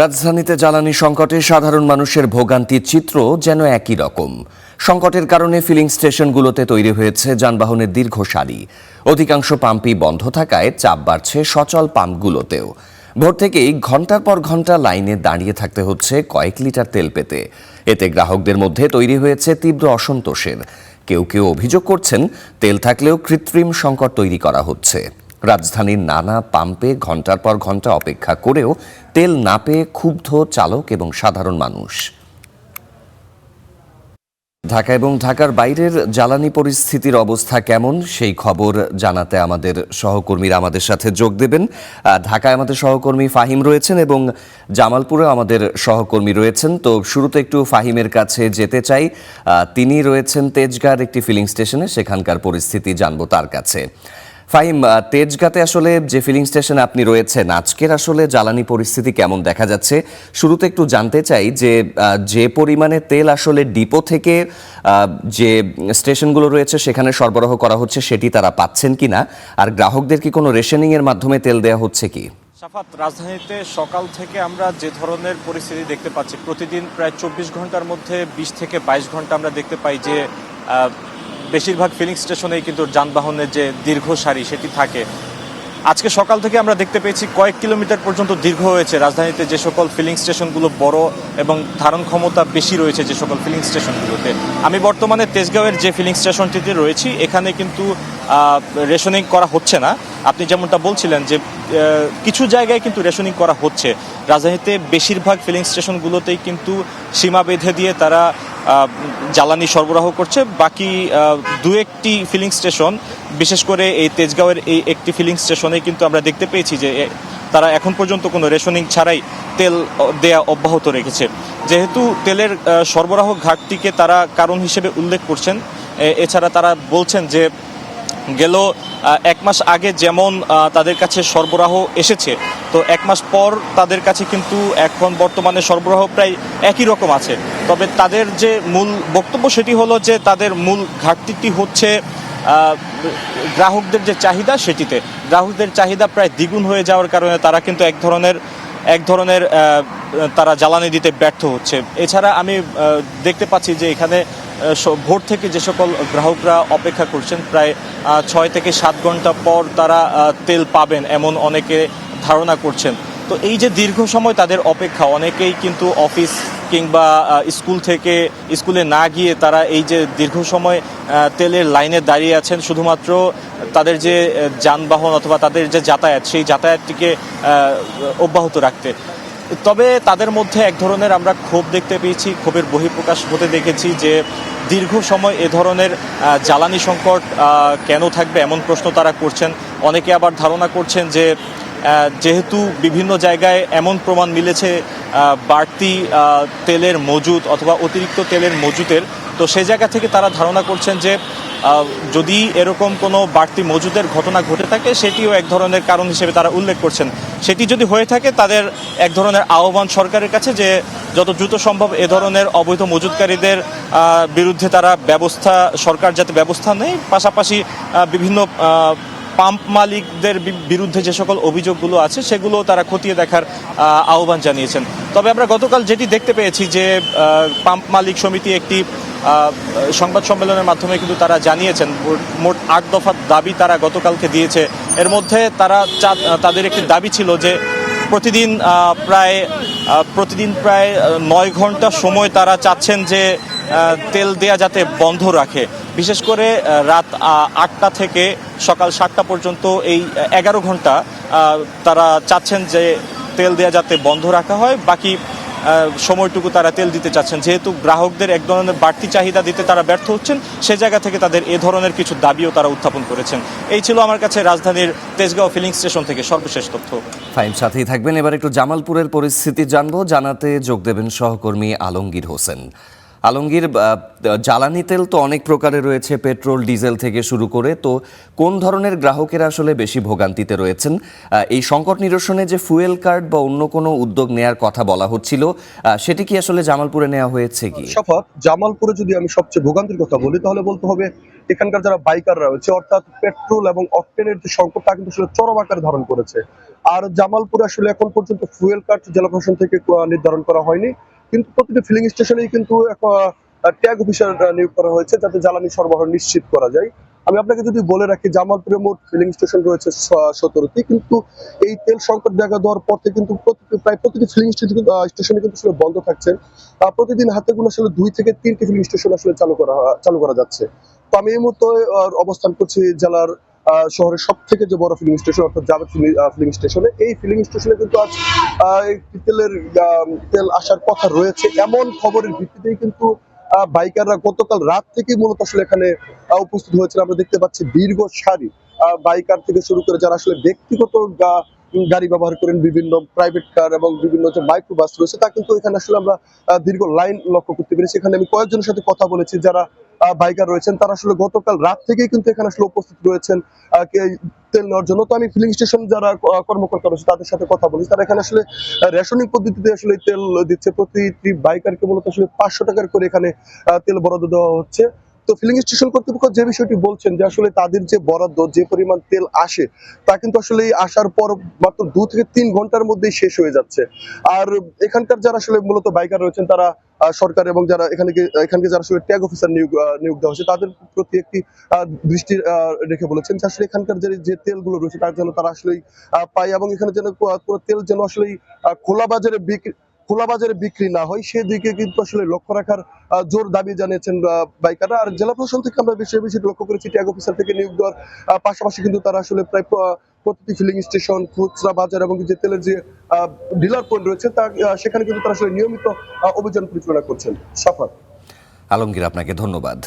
রাজধানীতে জ্বালানি সংকটে সাধারণ মানুষের ভোগান্তির চিত্র যেন একই রকম। সংকটের কারণে ফিলিং স্টেশনগুলোতে তৈরি হয়েছে যানবাহনের দীর্ঘ সারি। অধিকাংশ পাম্পই বন্ধ থাকায় চাপ বাড়ছে সচল পাম্পগুলোতেও। ভোর থেকেই ঘন্টার পর ঘন্টা লাইনে দাঁড়িয়ে থাকতে হচ্ছে কয়েক লিটার তেল পেতে। এতে গ্রাহকদের মধ্যে তৈরি হয়েছে তীব্র অসন্তোষের। কেউ কেউ অভিযোগ করছেন, তেল থাকলেও কৃত্রিম সংকট তৈরি করা হচ্ছে। রাজধানীর নানা পাম্পে ঘন্টার পর ঘন্টা অপেক্ষা করেও তেল না পেয়ে ক্ষুব্ধ চালক এবং সাধারণ মানুষ। ঢাকা এবং ঢাকার বাইরের জ্বালানি পরিস্থিতির অবস্থা কেমন, সেই খবর জানাতে আমাদের সহকর্মীরা আমাদের সাথে যোগ দেবেন। ঢাকায় আমাদের সহকর্মী ফাহিম রয়েছেন এবং জামালপুরেও আমাদের সহকর্মী রয়েছেন। তো শুরুতে একটু ফাহিমের কাছে যেতে চাই। তিনি রয়েছেন তেজগাঁর একটি ফিলিং স্টেশনে, সেখানকার পরিস্থিতি জানবো তার কাছে। ফাহিম, তেজগাঁতে আসলে যে ফিলিং স্টেশনে আপনি রয়েছেন, আজকের আসলে জ্বালানি পরিস্থিতি কেমন দেখা যাচ্ছে? শুরুতে একটু জানতে চাই যে পরিমাণে তেল আসলে ডিপো থেকে যে স্টেশনগুলো রয়েছে সেখানে সরবরাহ করা হচ্ছে সেটি তারা পাচ্ছেন কিনা, আর গ্রাহকদের কি কোনো রেশনিং এর মাধ্যমে তেল দেওয়া হচ্ছে কি? সাফাত, রাজধানীতে সকাল থেকে আমরা যে ধরনের পরিস্থিতি দেখতে পাচ্ছি, প্রতিদিন প্রায় 24 ঘন্টার মধ্যে 20 থেকে 22 ঘন্টা আমরা দেখতে পাই যে বেশিরভাগ ফিলিং স্টেশনেই কিন্তু যানবাহনের যে দীর্ঘ সারি সেটি থাকে। আজকে সকাল থেকে আমরা দেখতে পেয়েছি কয়েক কিলোমিটার পর্যন্ত দীর্ঘ হয়েছে রাজধানীতে যে সকল ফিলিং স্টেশনগুলো বড় এবং ধারণ ক্ষমতা বেশি রয়েছে যে সকল ফিলিং স্টেশনগুলোতে। আমি বর্তমানে তেজগাঁওয়ের যে ফিলিং স্টেশনটিতে রয়েছি, এখানে কিন্তু রেশনিং করা হচ্ছে না। আপনি যেমনটা বলছিলেন যে কিছু জায়গায় কিন্তু রেশনিং করা হচ্ছে। রাজধানীতে বেশিরভাগ ফিলিং স্টেশনগুলোতেই কিন্তু সীমা বেঁধে দিয়ে তারা জ্বালানি সরবরাহ করছে। বাকি দু একটি ফিলিং স্টেশন, বিশেষ করে এই তেজগাঁওয়ের এই একটি ফিলিং স্টেশনে কিন্তু আমরা দেখতে পেয়েছি যে তারা এখন পর্যন্ত কোনো রেশনিং ছাড়াই তেল দেয়া অব্যাহত রেখেছে। যেহেতু তেলের সরবরাহ ঘাটতিকে তারা কারণ হিসেবে উল্লেখ করছেন, এছাড়া তারা বলছেন যে গেল 1 মাস আগে যেমন তাদের কাছে সরবরাহ এসেছে, তো 1 মাস পর তাদের কাছে কিন্তু এখন বর্তমানে সরবরাহ প্রায় একই রকম আছে। তবে তাদের যে মূল বক্তব্য সেটি হলো যে তাদের মূল ঘাটতিটি হচ্ছে গ্রাহকদের যে চাহিদা সেটিতে। গ্রাহকদের চাহিদা প্রায় দ্বিগুণ হয়ে যাওয়ার কারণে তারা কিন্তু এক ধরনের তারা জ্বালানি দিতে ব্যর্থ হচ্ছে। এছাড়া আমি দেখতে পাচ্ছি যে এখানে ভোর থেকে যে সকল গ্রাহকরা অপেক্ষা করছেন, প্রায় 6 থেকে 7 ঘন্টা পর তারা তেল পাবেন এমন অনেকে ধারণা করছেন। তো এই যে দীর্ঘ সময় তাদের অপেক্ষা, অনেকেই কিন্তু অফিস কিংবা স্কুলে না গিয়ে তারা এই যে দীর্ঘ সময় তেলের লাইনে দাঁড়িয়ে আছেন শুধুমাত্র তাদের যে যানবাহন অথবা তাদের যে যাতায়াত, সেই যাতায়াতটিকে অব্যাহত রাখতে। তবে তাদের মধ্যে এক ধরনের আমরা ক্ষোভ দেখতে পেয়েছি, ক্ষোভের বহিঃপ্রকাশ হতে দেখেছি যে দীর্ঘ সময় এ ধরনের জ্বালানি সংকট কেন থাকবে এমন প্রশ্ন তারা করছেন। অনেকে আবার ধারণা করছেন যে যেহেতু বিভিন্ন জায়গায় এমন প্রমাণ মিলেছে বাড়তি তেলের মজুদ অথবা অতিরিক্ত তেলের মজুদের, তো সেই জায়গা থেকে তারা ধারণা করছেন যে যদি এরকম কোনো বাড়তি মজুদের ঘটনা ঘটে থাকে সেটিও এক ধরনের কারণ হিসেবে তারা উল্লেখ করছেন। সেটি যদি হয়ে থাকে, তাদের এক ধরনের আহ্বান সরকারের কাছে যে যত দ্রুত সম্ভব এ ধরনের অবৈধ মজুদকারীদের বিরুদ্ধে সরকার যাতে ব্যবস্থা নেয়, পাশাপাশি বিভিন্ন পাম্প মালিকদের বিরুদ্ধে যে সকল অভিযোগগুলো আছে সেগুলো তারা খতিয়ে দেখার আহ্বান জানিয়েছেন। তবে আমরা গতকাল যেটি দেখতে পেয়েছি যে পাম্প মালিক সমিতি একটি সংবাদ সম্মেলনের মাধ্যমে কিন্তু তারা জানিয়েছেন মোট 8 দফার দাবি তারা গতকালকে দিয়েছে। এর মধ্যে তাদের একটি দাবি ছিল যে প্রতিদিন প্রায় 9 ঘন্টা সময় তারা চাচ্ছেন যে তেল দেয়া যাতে বন্ধ রাখে। বিশেষ করে রাত 8টা থেকে সকাল 7টা পর্যন্ত এই 11 ঘন্টা তারা চাচ্ছেন যে তেল দেয়া যাতে বন্ধ রাখা হয়। বাকি সময়টুকু তারা তেল দিতে চাচ্ছেন। যেহেতু গ্রাহকদের এক ধরনের বাড়তি চাহিদা দিতে তারা ব্যর্থ হচ্ছেন, সে জায়গা থেকে তাদের এ ধরনের কিছু দাবিও তারা উত্থাপন করেছেন। এই ছিল আমার কাছে রাজধানীর তেজগাঁও ফিলিং স্টেশন থেকে সর্বশেষ তথ্য। ফাইম, সাথেই থাকবেন। এবার একটু জামালপুরের পরিস্থিতি জানবো। জানাতে যোগ দেবেন সহকর্মী আলমগীর হোসেন। আলমগীর, জ্বালানি তেল তো অনেক প্রকারের রয়েছে, পেট্রোল ডিজেল থেকে শুরু করে। তো কোন ধরনের গ্রাহকেরা আসলে বেশি ভোগান্তিতে রয়েছেন? এই সংকট নিরসনে যে ফুয়েল কার্ড বা অন্য কোনো উদ্যোগ নেয়ার কথা বলা হচ্ছিল, সেটি কি আসলে জামালপুরে নেওয়া হয়েছে কি? শফাত, জামালপুরে যদি আমি সবচেয়ে ভোগান্তির কথা বলি তাহলে বলতে হবে এখানকার যারা বাইকাররা রয়েছে, অর্থাৎ পেট্রোল এবং অকটেনের যে সংকটটা কিন্তু আসলে চরম আকার ধারণ করেছে। আর জামালপুরে আসলে এখন পর্যন্ত ফুয়েল কার্ড জেলা প্রশাসন থেকে নির্ধারণ করা হয়নি, কিন্তু প্রতিটি ফিলিং স্টেশনেই কিন্তু ট্যাগ অফিসার নিয়োগ করা হয়েছে যাতে জ্বালানি সরবরাহ নিশ্চিত করা যায়। আমি আপনাকে যদি বলে রাখি, জামালপুরে মোট ফিলিং স্টেশন রয়েছে 17টি, কিন্তু এই তেল সংকট দেখা দেওয়ার পর থেকে কিন্তু প্রায় প্রতিটি ফিলিং স্টেশনে কিন্তু আসলে বন্ধ থাকছে। প্রতিদিন হাতে গোনা আসলে 2 থেকে 3টি ফিলিং স্টেশন আসলে চালু করা যাচ্ছে। তো আমি এই মুহূর্তে অবস্থান করছি জেলার শহরের সব থেকে যে বড় ফিলিং স্টেশন অর্থাৎ জাভেদ ফিলিং স্টেশনে। এই ফিলিং স্টেশনে কিন্তু আজ একটি তেল আসার কথা রয়েছে এমন খবরের ভিত্তিতেই কিন্তু বাইকাররা গতকাল রাত থেকে মূলত আসলে এখানে উপস্থিত হয়েছিল। আমরা দেখতে পাচ্ছি দীর্ঘ সারি বাইকার থেকে শুরু করে যারা আসলে ব্যক্তিগত গাড়ি ব্যবহার করেন, বিভিন্ন প্রাইভেট কার এবং বিভিন্ন যে মাইক্রো বাস রয়েছে, তা কিন্তু এখানে আসলে আমরা দীর্ঘ লাইন লক্ষ্য করতে পেরেছি। এখানে আমি কয়েকজনের সাথে কথা বলেছি যারা বাইকার রয়েছেন, তারা আসলে গতকাল রাত থেকেই কিন্তু এখানে আসলে উপস্থিত রয়েছেন তেল নেওয়ার জন্য। তো আমি ফিলিং স্টেশন যারা কর্মকর্তা রয়েছে তাদের সাথে কথা বলেছি, তারা এখানে আসলে রেশনিং পদ্ধতিতে আসলে তেল দিচ্ছে। প্রতিটি বাইকারকে মূলত আসলে 500 টাকার করে এখানে তেল বরাদ্দ দেওয়া হচ্ছে। তো ফিলিং স্টেশন কর্তৃপক্ষ যে বিষয়টি বলছেন যে আসলে তাদের যে বরাদ্দ, যে পরিমাণ তেল আসে, তা কিন্তু আসলে আসার পর মাত্র 2 থেকে 3 ঘন্টার মধ্যেই শেষ হয়ে যাচ্ছে। আর এখানকার যারা আসলে মূলত বাইকার রয়েছেন তারা সরকার এবং যারা এখানকে যারা আসলে ট্যাগ অফিসার নিয়োগ দেওয়া হয়েছে তাদের প্রতি একটি দৃষ্টি রেখে বলেছেন যে আসলে এখানকার যে তেলগুলো রয়েছে তার জন্য তারা আসলেই পায়, এবং এখানে যেন কোনো তেল যেন আসলেই খোলা বাজারে বিক্রি না হয় সেদিকে কিন্তু আসলে লক্ষ্য রাখার জোর দাবি জানিয়েছেন বাইকাররা। আর জেলা প্রশাসন থেকে আমরা বেশি বেশি লক্ষ্য করেছি ট্যাগ অফিসার থেকে নিয়োগ দেওয়ার পাশাপাশি কিন্তু তারা আসলে প্রায় প্রতিটি ফিলিং স্টেশন, খুচরা বাজার এবং যে তেলের যে ডিলার পয়েন্ট রয়েছে তা সেখানে কিন্তু তারা আসলে নিয়মিত অভিযান পরিচালনা করছেন। সাফার আলমগীর, আপনাকে ধন্যবাদ।